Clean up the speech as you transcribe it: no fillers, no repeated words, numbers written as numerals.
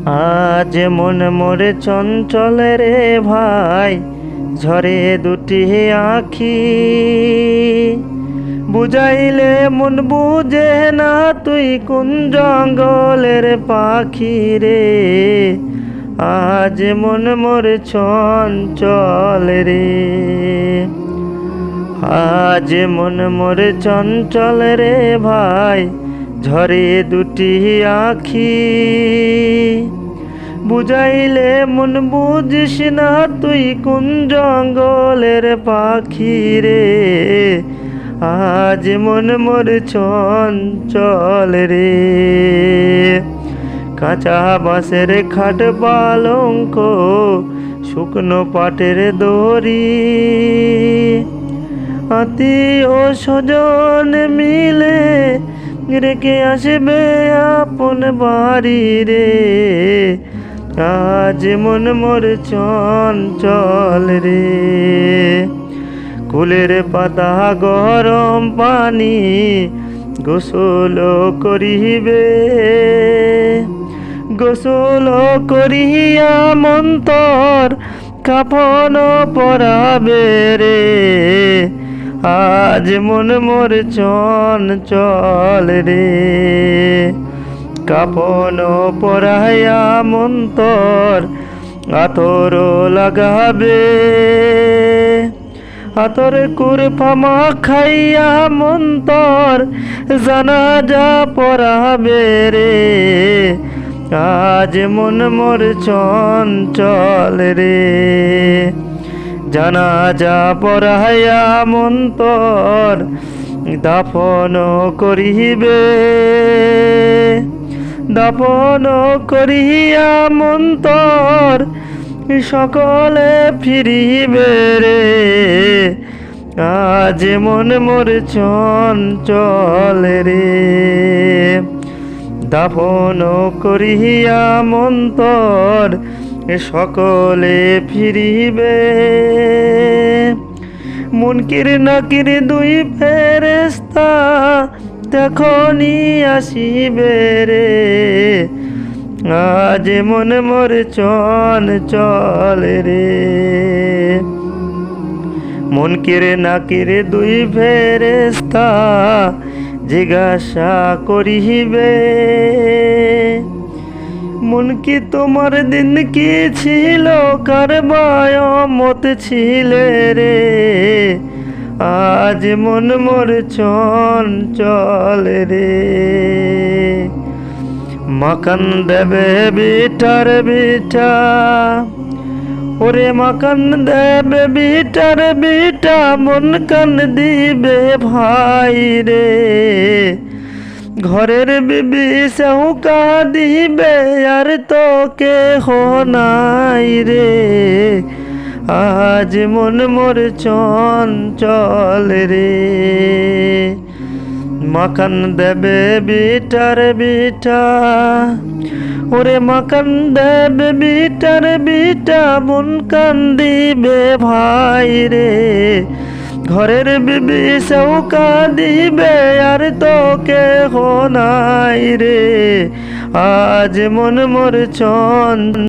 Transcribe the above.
আজ মন মোর চঞ্চল রে ভাই, ঝরে দুটি আখি। বুঝাইলে মন বুঝে না, তুই কোন জঙ্গলের পাখি রে। আজ মন মোর চঞ্চল রে, আজ মন মোর চঞ্চল রে ভাই, ঝরে দুটি আখি। বুঝাইলে মন বুঝিস না, তুই কোন জঙ্গলের পাখি রে। আজ মন মোর চঞ্চল রে। কাঁচা বাঁশের খাট পালঙ্ক, শুকনো পাটের দড়ি, আত্মীয় স্বজন মিলে রেখে আসবে আপন বাড়ি রে। আজ মন মোর চঞ্চল রে। কুলের পাতা গরম পানি গোসল করিবে, গোসল করিয়া মন্তর কাফন পরাবে রে। আজ মন মোর চঞ্চল রে। কাফন পরাইয়া মন্তর আতর লাগাবে, আতর কুরফামা খাইয়া মন্তর জানাজা পরাবে রে। আজ মন মোর চঞ্চল রে। জানাজা পরাইয়া মন্তর দাফন করিবে, দাফন করিয়া মন্তর সকলে ফিরিবে রে। আজ মন মোর চঞ্চল রে। দাফন করিয়া মন্তর সকলে ফিরিবে। মুনকির নাকির দুই ফেরেশতা তখনই আসিবে রে। আজ মন মোর চঞ্চল রে। মুনকির নাকির দুই ফেরেশতা জিজ্ঞাসা করিবে, মুনকি তোমার দিন কি ছিল, কার বায়ামত ছিলে রে। আজ মন মোর চঞ্চল রে। মাকান দেবে বিটার বিটা, ওরে মাকান দেবে বিটার বিটা, মন কান দিবে ভাই রে। ঘরের বিবি সেউকা দিবে, আর তো কেহ নাই রে। আজ মন মোর চঞ্চল রে। মাকান দেবে বিটার বিটা, ওরে মাকান দেবে বিটার বিটা, মন কান দিবে ভাই রে। ঘরের বিবি সেউকা দিবে, আর তো কেহ নাই রে। আজ মন মোর চঞ্চল